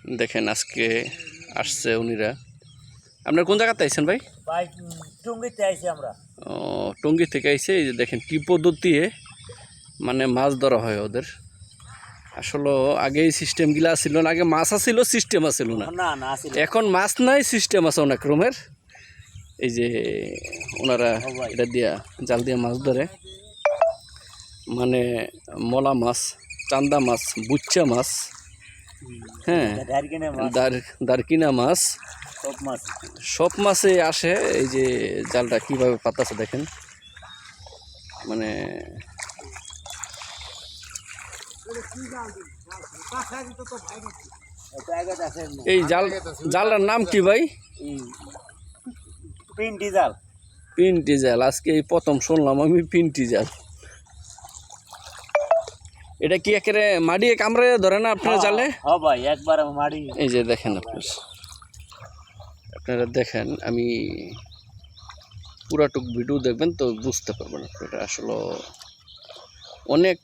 দেখেন আজকে আসছে উনিরা। আপনার কোন জায়গাতে আইছেন ভাই? ভাই টঙ্গিতে আইছি আমরা। ও, টঙ্গী থেকে আইছে। এই যে দেখেন কি পদ্ধতি মানে মাছ ধরা হয় ওদের। আসলে আগে এই সিস্টেমগুলা ছিল না, আগে মাছ আসছিল সিস্টেম আসছিল না। না না আসিল। এখন মাছ নাই সিস্টেম আছে অনেক রকমের। এই যে ওনারা এটা দিয়া জাল দিয়ে মাছ ধরে, মানে মলা মাছ, চান্দা মাছ, বুচ্চা মাছ, হ্যাঁ, দারকিনা মাছ, সব মাছ সব মাছে আসে। এই যে জালটা কিভাবে পাতাছে দেখেন, মানে এই জালটার নাম কি ভাই? পিন্টি জাল। পিন্টি জাল। আজকে এই প্রথম শুনলাম আমি পিন্টি জাল। এটা কি একেবারে মাড়িয়ে কামড়ে ধরে না আপনার জালে? হ্যাঁ ভাই, একবার মাড়ি। এই যে দেখেন আপনারা দেখেন, আমি পুরাটুক ভিডিও দেখবেন তো বুঝতে পারবেন আপনারা। আসলে অনেক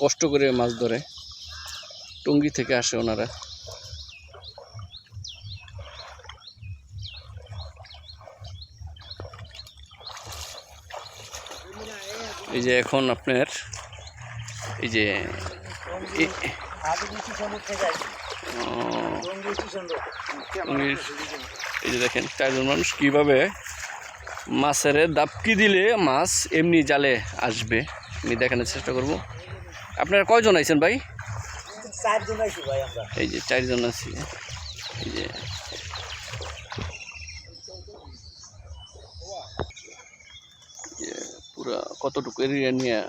কষ্ট করে মাছ ধরে, টঙ্গী থেকে আসে ওনারা। এই যে এখন আপনার এই যে এই যে দেখেন চারজন মানুষ কিভাবে মাছের দাপকি দিলে মাছ এমনি জালে আসবে আমি দেখানোর চেষ্টা করব। আপনারা কয়জন আইছেন ভাই? চারজন আইছি ভাই আমরা। এই যে চারজন আছি। এই যে পুরা কতটুকু এরিয়া নিয়ে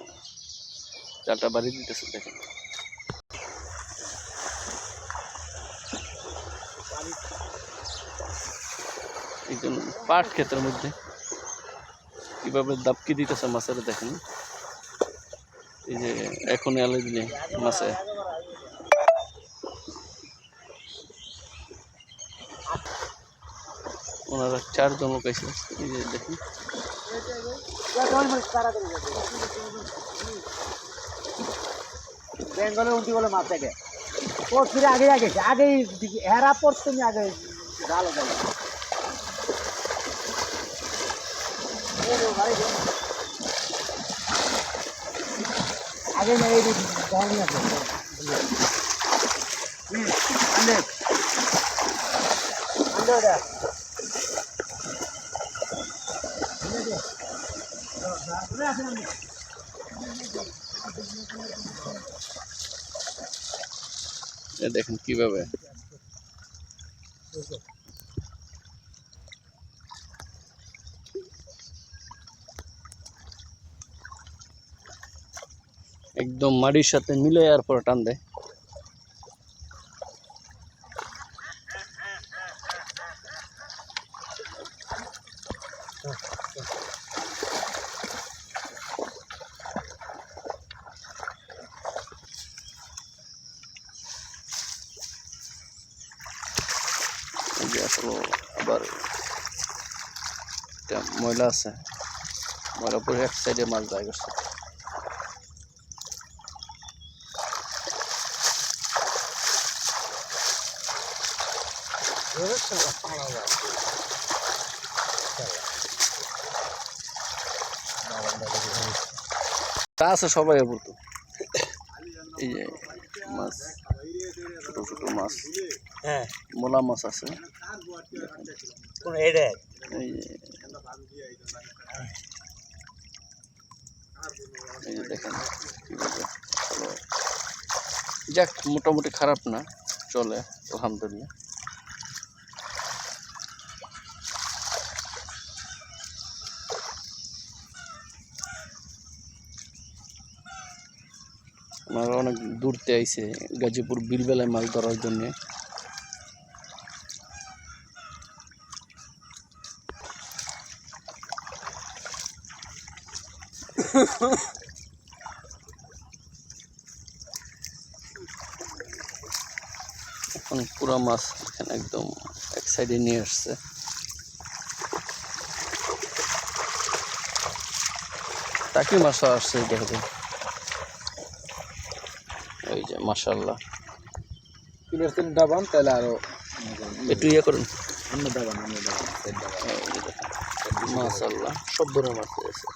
জালটা বাড়ি দিতেছে দেখেন। এই জন্য পাট ক্ষেতের মধ্যে কিভাবে দাপকি দিতেছে মাছের দেখেন। এই যে এখন এলে দিলে মাছে ওনারা চারজন লোক আছে। এই যে দেখেন বেঙ্গলে উঠি বলে মাছ থেকে ও ফিরে আগে গেছে, আগেই হেরা পড় তুমি আগে ভালো যাবে। আগে না এই দামি আছে। আন্দে আন্দে দেখেন কিভাবে একদম মাটির সাথে মিলে আর পরে টান দেয়। আসলে আবার একটা ময়লা আছে, ময়লা পরে এক সাইডে মাছ যায় করছে। তা আছে সবাই বলতো। এই যে মাছ, ছোট ছোট মাছ, হ্যাঁ মোলা মাছ আছে। এই যে দেখেন কিভাবে। যাক, মোটামুটি খারাপ না, চলে আলহামদুলিল্লাহ। ওনারা অনেক দূরতে আইছে গাজীপুর বিলবেলায় মাছ ধরার জন্য। এখন পুরা মাছ এখানে একদম এক সাইডে নিয়ে আসছে। টাকি মাছও আসছে দেখো, এই যে মাশাআল্লাহ। কিলোর তিন ডাবান তাহলে আরো একটু ইয়ে করুন অন্য ডাবান সেট ডাবান মাশাআল্লাহ সব ধরনের মাছ আছে